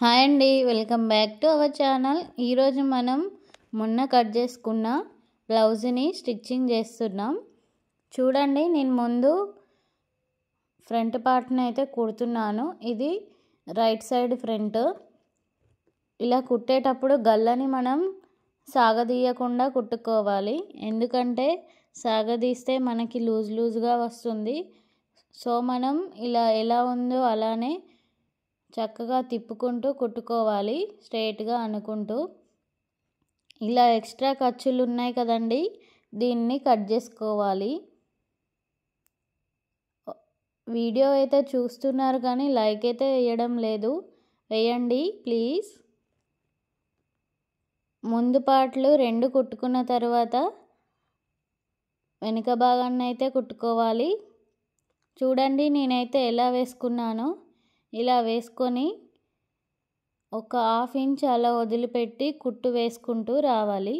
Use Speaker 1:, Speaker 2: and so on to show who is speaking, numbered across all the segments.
Speaker 1: Hi అండి, welcome back to our channel. ఈరోజు మనం మొన్న కట్ చేసుకున్న బ్లౌజ్ని స్టిచ్చింగ్ చేస్తున్నాం. చూడండి, నేను ముందు ఫ్రంట్ పార్ట్ని అయితే కుడుతున్నాను. ఇది రైట్ సైడ్ ఫ్రంట్. ఇలా కుట్టేటప్పుడు గల్లని మనం సాగదీయకుండా కుట్టుకోవాలి, ఎందుకంటే సాగదీస్తే మనకి లూజ్గా వస్తుంది. సో మనం ఇలా ఎలా ఉందో అలానే చక్కగా తిప్పుకుంటూ కుట్టుకోవాలి, స్ట్రైట్గా అనుకుంటూ. ఇలా ఎక్స్ట్రా ఖర్చులు ఉన్నాయి కదండి, దీన్ని కట్ చేసుకోవాలి. వీడియో అయితే చూస్తున్నారు కానీ లైక్ అయితే వేయడం లేదు, వేయండి ప్లీజ్. ముందు పార్ట్లు రెండు కుట్టుకున్న తర్వాత వెనుక భాగాన్ని అయితే కుట్టుకోవాలి. చూడండి, నేనైతే ఎలా వేసుకున్నానో ఇలా వేసుకొని ఒక హాఫ్ ఇంచ్ అలా వదిలిపెట్టి కుట్టు వేసుకుంటూ రావాలి.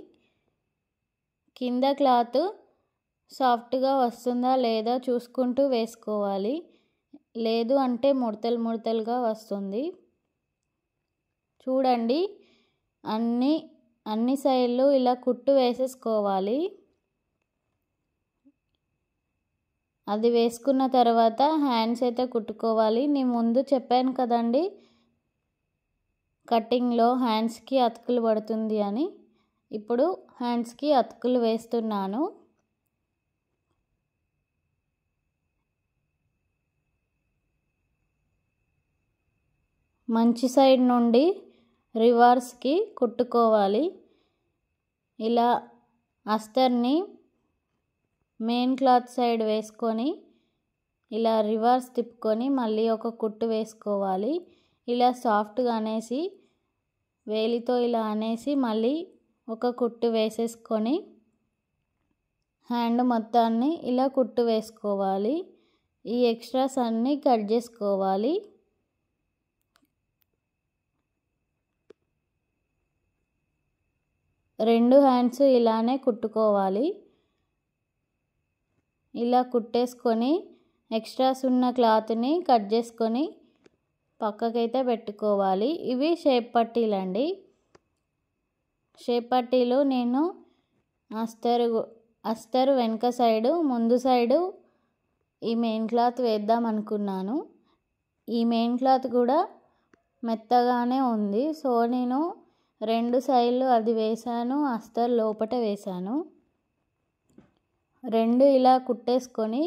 Speaker 1: కింద క్లాత్ సాఫ్ట్గా వస్తుందా లేదా చూసుకుంటూ వేసుకోవాలి, లేదు అంటే ముడతలుగా వస్తుంది. చూడండి, అన్ని సైడ్లు ఇలా కుట్టు వేసేసుకోవాలి. అది వేసుకున్న తర్వాత హ్యాండ్స్ అయితే కుట్టుకోవాలి. నేను ముందు చెప్పాను కదండి, కటింగ్లో హ్యాండ్స్కి అతుకులు పడుతుంది అని. ఇప్పుడు హ్యాండ్స్కి అతుకులు వేస్తున్నాను. మంచి సైడ్ నుండి రివర్స్కి కుట్టుకోవాలి. ఇలా అస్తర్ని మెయిన్ క్లాత్ సైడ్ వేసుకొని ఇలా రివర్స్ తిప్పుకొని మళ్ళీ ఒక కుట్టు వేసుకోవాలి. ఇలా సాఫ్ట్గా అనేసి వేలితో ఇలా అనేసి మళ్ళీ ఒక కుట్టు వేసేసుకొని హ్యాండ్ మొత్తాన్ని ఇలా కుట్టు వేసుకోవాలి. ఈ ఎక్స్ట్రాస్ అన్నీ కట్ చేసుకోవాలి. రెండు హ్యాండ్స్ ఇలానే కుట్టుకోవాలి. ఇలా కుట్టేసుకొని ఎక్స్ట్రాస్ ఉన్న క్లాత్ని కట్ చేసుకొని పక్కకైతే పెట్టుకోవాలి. ఇవి షేప్ పట్టీలండి. షేప్ పట్టీలు నేను అస్తరు వెనక సైడు ముందు సైడు ఈ మెయిన్ క్లాత్ వేద్దాం అనుకున్నాను. ఈ మెయిన్ క్లాత్ కూడా మెత్తగానే ఉంది, సో నేను రెండు సైడ్లు అది వేసాను, అస్తర్ లోపట వేసాను. రెండు ఇలా కుట్టేసుకొని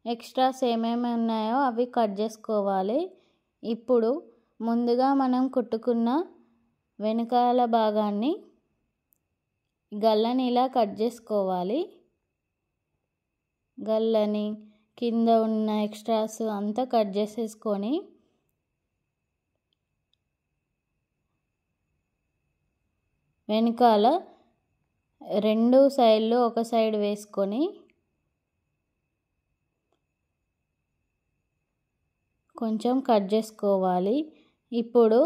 Speaker 1: ఎక్స్ట్రాస్ ఏమేమి ఉన్నాయో అవి కట్ చేసుకోవాలి. ఇప్పుడు ముందుగా మనం కుట్టుకున్న వెనకాల భాగాన్ని గల్లని ఇలా కట్ చేసుకోవాలి. గల్లని కింద ఉన్న ఎక్స్ట్రాస్ అంతా కట్ చేసేసుకొని వెనకాల రెండు సైడ్లు ఒక సైడ్ వేసుకొని కొంచెం కట్ చేసుకోవాలి. ఇప్పుడు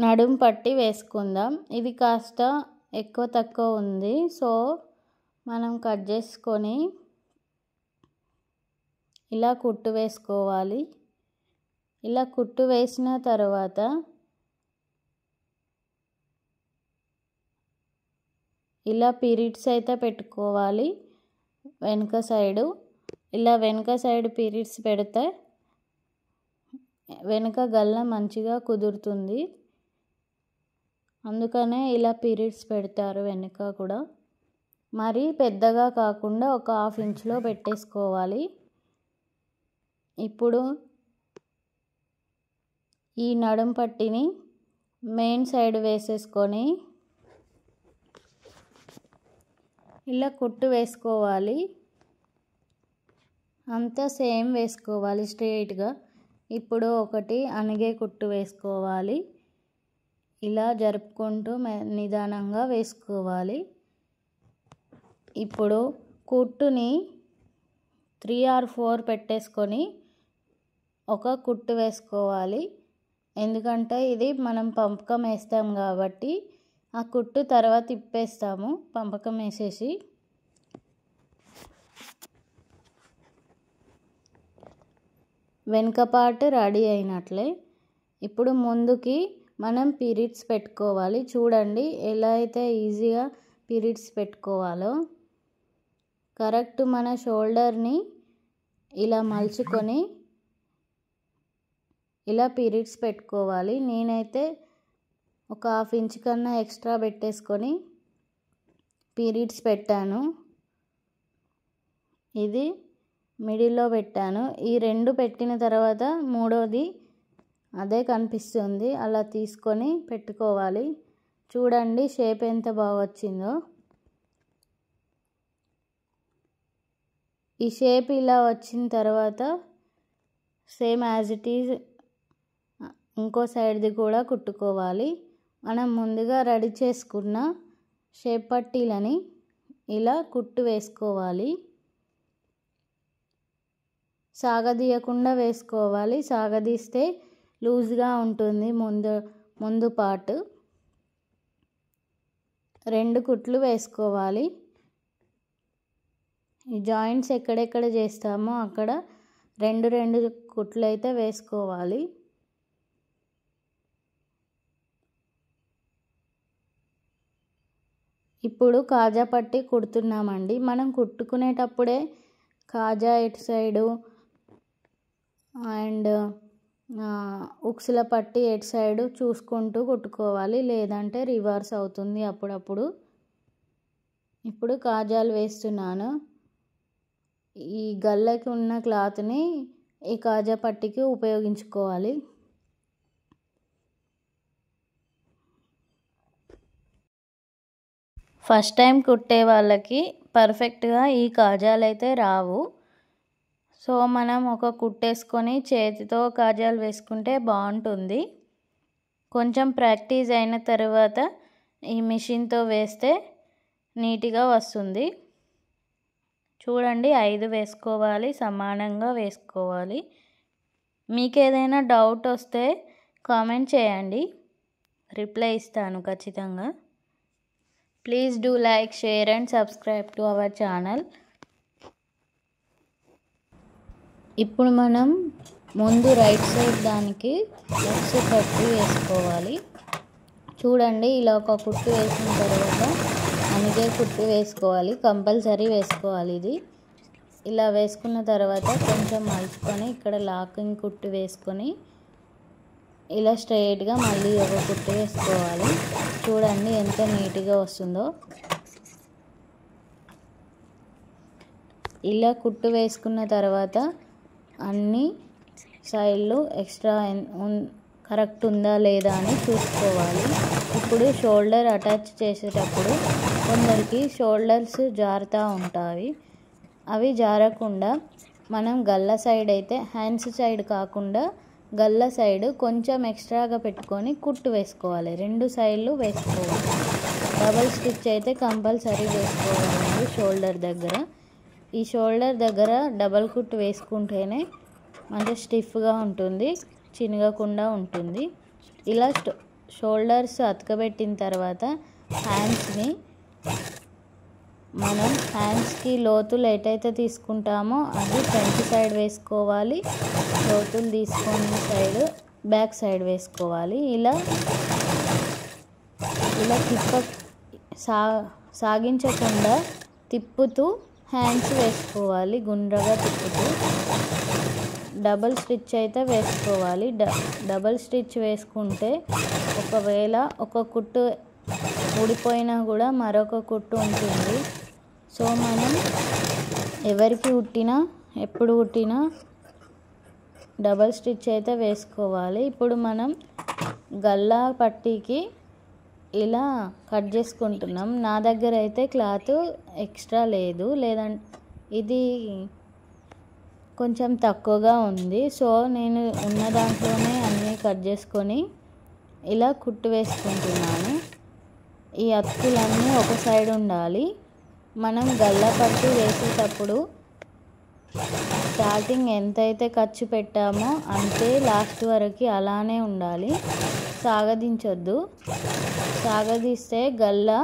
Speaker 1: నడుం పట్టి వేసుకుందాం. ఇది కాస్త ఎక్కువ తక్కువ ఉంది, సో మనం కట్ చేసుకొని ఇలా కుట్టు వేసుకోవాలి. ఇలా కుట్టు వేసిన తర్వాత ఇలా పీరియడ్స్ అయితే పెట్టుకోవాలి వెనుక సైడు. ఇలా వెనుక సైడ్ పీరియడ్స్ పెడితే వెనుక గల్ల మంచిగా కుదురుతుంది, అందుకనే ఇలా పీరియడ్స్ పెడతారు వెనుక కూడా. మరి పెద్దగా కాకుండా ఒక హాఫ్ ఇంచ్లో పెట్టేసుకోవాలి. ఇప్పుడు ఈ నడుం పట్టిని మెయిన్ సైడ్ వేసేసుకొని ఇలా కుట్టు వేసుకోవాలి. అంతా సేమ్ వేసుకోవాలి స్ట్రైట్గా. ఇప్పుడు ఒకటి అణిగే కుట్టు వేసుకోవాలి. ఇలా జరుపుకుంటూ నిదానంగా వేసుకోవాలి. ఇప్పుడు కుట్టుని 3 or 4 పెట్టేసుకొని ఒక కుట్టు వేసుకోవాలి, ఎందుకంటే ఇది మనం పంపకం వేస్తాం కాబట్టి ఆ కుట్టు తర్వాత ఇప్పేస్తాము పంపకం వేసేసి. వెనుక పార్ట్ రెడీ అయినట్లే. ఇప్పుడు ముందుకి మనం పీరియడ్స్ పెట్టుకోవాలి. చూడండి ఎలా అయితే ఈజీగా పీరియడ్స్ పెట్టుకోవాలో. కరెక్ట్ మన షోల్డర్ని ఇలా మలుచుకొని ఇలా పీరియడ్స్ పెట్టుకోవాలి. నేనైతే ఒక 1/2 ఇంచ్ కన్నా ఎక్స్ట్రా పెట్టేసుకొని పీరియడ్స్ పెట్టాను. ఇది మిడిల్లో పెట్టాను. ఈ 2 పెట్టిన తర్వాత మూడోది అదే కనిపిస్తుంది, అలా తీసుకొని పెట్టుకోవాలి. చూడండి షేప్ ఎంత బాగా వచ్చిందో. ఈ షేప్ ఇలా వచ్చిన తర్వాత సేమ్ యాజ్ ఇట్ ఈజ్ ఇంకో సైడ్ది కూడా కుట్టుకోవాలి. మనం ముందుగా రెడీ చేసుకున్న షేప్ పట్టీలని ఇలా కుట్టు వేసుకోవాలి. సాగదీయకుండా వేసుకోవాలి. సాగదీస్తే లూజ్గా ఉంటుంది ముందు పార్ట్. 2 కుట్లు వేసుకోవాలి. ఈ జాయింట్స్ ఎక్కడెక్కడ చేస్తామో అక్కడ 2 కుట్లు అయితే వేసుకోవాలి. ఇప్పుడు కాజా పట్టి కుడుతున్నామండి. మనం కుట్టుకునేటప్పుడే కాజా ఎటు సైడు అండ్ ఉక్సుల పట్టి ఎటు సైడు చూసుకుంటూ కుట్టుకోవాలి, లేదంటే రివర్స్ అవుతుంది అప్పుడప్పుడు. ఇప్పుడు కాజాలు వేస్తున్నాను. ఈ గల్లకి ఉన్న క్లాత్ని ఈ కాజా పట్టికి ఉపయోగించుకోవాలి. ఫస్ట్ టైం కుట్టే వాళ్ళకి పర్ఫెక్ట్గా ఈ కాజాలు అయితే రావు. సో మనం ఒక కుట్టేసుకొని చేతితో కాజాలు వేసుకుంటే బాగుంటుంది. కొంచెం ప్రాక్టీస్ అయిన తర్వాత ఈ మిషన్తో వేస్తే నీట్గా వస్తుంది. చూడండి 5 వేసుకోవాలి, సమానంగా వేసుకోవాలి. మీకు ఏదైనా డౌట్ వస్తే కామెంట్ చేయండి, రిప్లై ఇస్తాను ఖచ్చితంగా. Please do like, share and subscribe to our channel. ఇప్పుడు మనం ముందు రైట్ సైడ్ దానికి లెఫ్ట్ కట్టు వేసుకోవాలి. చూడండి ఇలా ఒక కుట్టు వేసిన తర్వాత అందుకే కుట్టు వేసుకోవాలి, కంపల్సరీ వేసుకోవాలి. ఇది ఇలా వేసుకున్న తర్వాత కొంచెం మలుచుకొని ఇక్కడ లాకింగ్ కుట్టు వేసుకొని ఇలా స్ట్రైట్గా మళ్ళీ ఒక కుట్టు వేసుకోవాలి. చూడండి ఎంత నీట్గా వస్తుందో. ఇలా కుట్టు వేసుకున్న తర్వాత అన్ని సైడ్లు ఎక్స్ట్రా కరెక్ట్ ఉందా లేదా అని చూసుకోవాలి. ఇప్పుడు షోల్డర్ అటాచ్ చేసేటప్పుడు కొందరికి షోల్డర్స్ జారుతూ ఉంటాయి. అవి జారకుండా మనం గల్ల సైడ్ అయితే హ్యాండ్స్ సైడ్ కాకుండా గల్ల సైడ్ కొంచెం ఎక్స్ట్రాగా పెట్టుకొని కుట్టు వేసుకోవాలి. 2 సైడ్లు వేసుకోవాలి. డబల్ స్టిచ్ అయితే కంపల్సరీ వేసుకోవాలండి షోల్డర్ దగ్గర. ఈ షోల్డర్ దగ్గర డబల్ కుట్టు వేసుకుంటేనే మంచి స్టిఫ్గా ఉంటుంది, చినగకుండా ఉంటుంది. ఇలా షోల్డర్స్ అతకబెట్టిన తర్వాత హ్యాండ్స్ని మనం హ్యాండ్స్కి లోతులు ఎటైతే తీసుకుంటామో అది ఫ్రంట్ సైడ్ వేసుకోవాలి. లోతులు తీసుకున్న సైడ్ బ్యాక్ సైడ్ వేసుకోవాలి. ఇలా సాగించకుండా తిప్పుతూ హ్యాండ్స్ వేసుకోవాలి, గుండ్రగా తిప్పుతూ. డబల్ స్టిచ్ అయితే వేసుకోవాలి. డబల్ స్టిచ్ వేసుకుంటే ఒకవేళ ఒక కుట్టు ఊడిపోయినా కూడా మరొక కుట్టు ఉంటుంది. సో మనం ఎవరికి కుట్టినా ఎప్పుడు కుట్టినా డబల్ స్టిచ్ అయితే వేసుకోవాలి. ఇప్పుడు మనం గల్లా పట్టీకి ఇలా కట్ చేసుకుంటున్నాం. నా దగ్గర అయితే క్లాత్ ఎక్స్ట్రా లేదు, లేదంటే ఇది కొంచెం తక్కువగా ఉంది. సో నేను ఉన్న దాంట్లోనే అన్నీ కట్ చేసుకొని ఇలా కుట్టు వేసుకుంటున్నాను. ఈ అతుకులన్నీ ఒక సైడ్ ఉండాలి. మనం గల్లా పట్టు వేసేటప్పుడు స్టార్టింగ్ ఎంతైతే ఖర్చు పెట్టామో అంతే లాస్ట్ వరకు అలానే ఉండాలి, సాగదించొద్దు. సాగదీస్తే గల్లా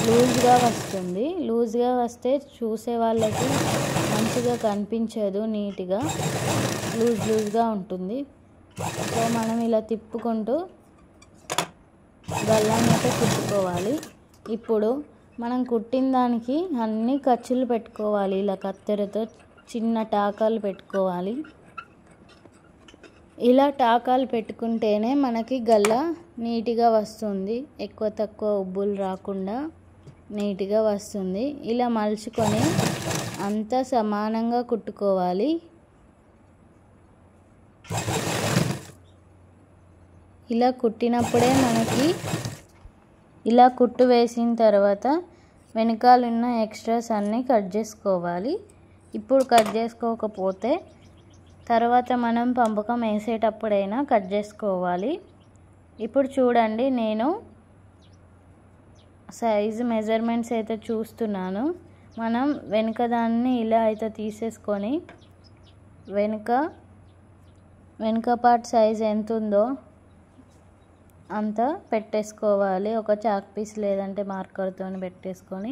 Speaker 1: లూజ్గా వస్తుంది. లూజ్గా వస్తే చూసే వాళ్ళకి మంచిగా కనిపించదు, నీట్గా లూజ్గా ఉంటుంది. సో మనం ఇలా తిప్పుకుంటూ గల్లాన్ని అయితే కుట్టుకోవాలి. ఇప్పుడు మనం కుట్టిన దానికి అన్ని ఖర్చులు పెట్టుకోవాలి. ఇలా కత్తెరతో చిన్న టాకాలు పెట్టుకోవాలి. ఇలా టాకాలు పెట్టుకుంటేనే మనకి గల్ల నీట్గా వస్తుంది. ఎక్కువ తక్కువ ఉబ్బులు రాకుండా నీట్గా వస్తుంది. ఇలా మలుచుకొని అంతా సమానంగా కుట్టుకోవాలి. ఇలా కుట్టినప్పుడే మనకి ఇలా కుట్టు వేసిన తర్వాత వెనకాలన్న ఎక్స్ట్రాస్ అన్నీ కట్ చేసుకోవాలి. ఇప్పుడు కట్ చేసుకోకపోతే తర్వాత మనం పంపకం వేసేటప్పుడైనా కట్ చేసుకోవాలి. ఇప్పుడు చూడండి, నేను సైజు మెజర్మెంట్స్ అయితే చూస్తున్నాను. మనం వెనుక దాన్ని ఇలా అయితే తీసేసుకొని వెనుక పార్ట్ సైజ్ ఎంత ఉందో అంత పెట్టేసుకోవాలి. ఒక చాక్ పీస్ లేదంటే మార్కర్తో పెట్టేసుకొని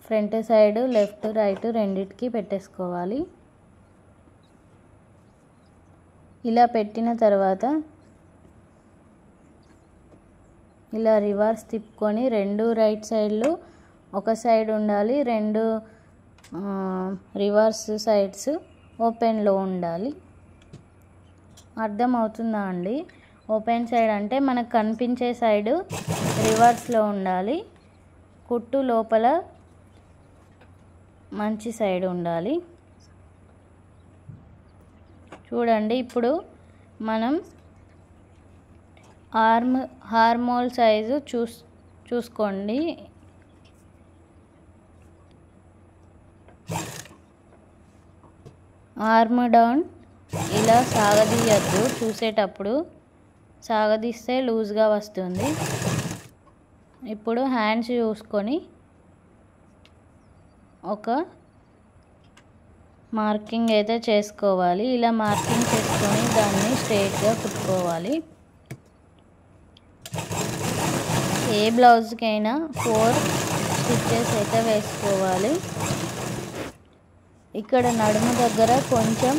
Speaker 1: ఫ్రంట్ సైడ్ లెఫ్ట్ రైట్ రెండిటికి పెట్టేసుకోవాలి. ఇలా పెట్టిన తర్వాత ఇలా రివర్స్ తిప్పుకొని రెండు రైట్ సైడ్లు ఒక సైడ్ ఉండాలి, రెండు రివర్స్ సైడ్స్ ఓపెన్లో ఉండాలి. అర్థమవుతుందా అండి? ఓపెన్ సైడ్ అంటే మనకు కనిపించే సైడ్ రివర్స్లో ఉండాలి, కుట్టు లోపల మంచి సైడ్ ఉండాలి. చూడండి, ఇప్పుడు మనం హార్మోల్ సైజు చూసుకోండి. ఆర్మ్ డౌన్ ఇలా సాగదీయద్దు. చూసేటప్పుడు సాగదీస్తే లూజ్గా వస్తుంది. ఇప్పుడు హ్యాండ్స్ చూసుకొని ఒక మార్కింగ్ అయితే చేసుకోవాలి. ఇలా మార్కింగ్ చేసుకొని దాన్ని స్ట్రైట్గా కుట్టుకోవాలి. ఏ బ్లౌజ్కైనా 4 స్టిచ్చెస్ అయితే వేసుకోవాలి. ఇక్కడ నడుము దగ్గర కొంచెం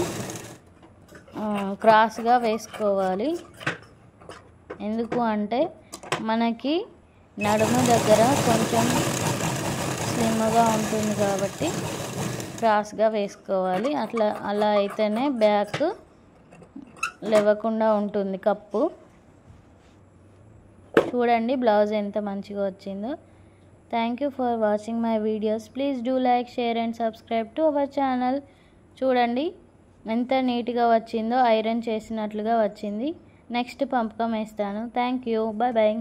Speaker 1: క్రాస్గా వేసుకోవాలి. ఎందుకు అంటే మనకి నడుము దగ్గర కొంచెం స్లిమ్గా ఉంటుంది కాబట్టి క్రాస్గా వేసుకోవాలి. అలా అయితేనే బ్యాక్ లేవకుండా ఉంటుంది కప్పు. చూడండి బ్లౌజ్ ఎంత మంచిగా వచ్చిందో. Thank you for watching my videos. Please do like, share and subscribe to our channel. చూడండి ఎంత నీట్గా వచ్చిందో, ఐరన్ చేసినట్లుగా వచ్చింది. నెక్స్ట్ పంపకం వేస్తాను. Thank you. Bye bye.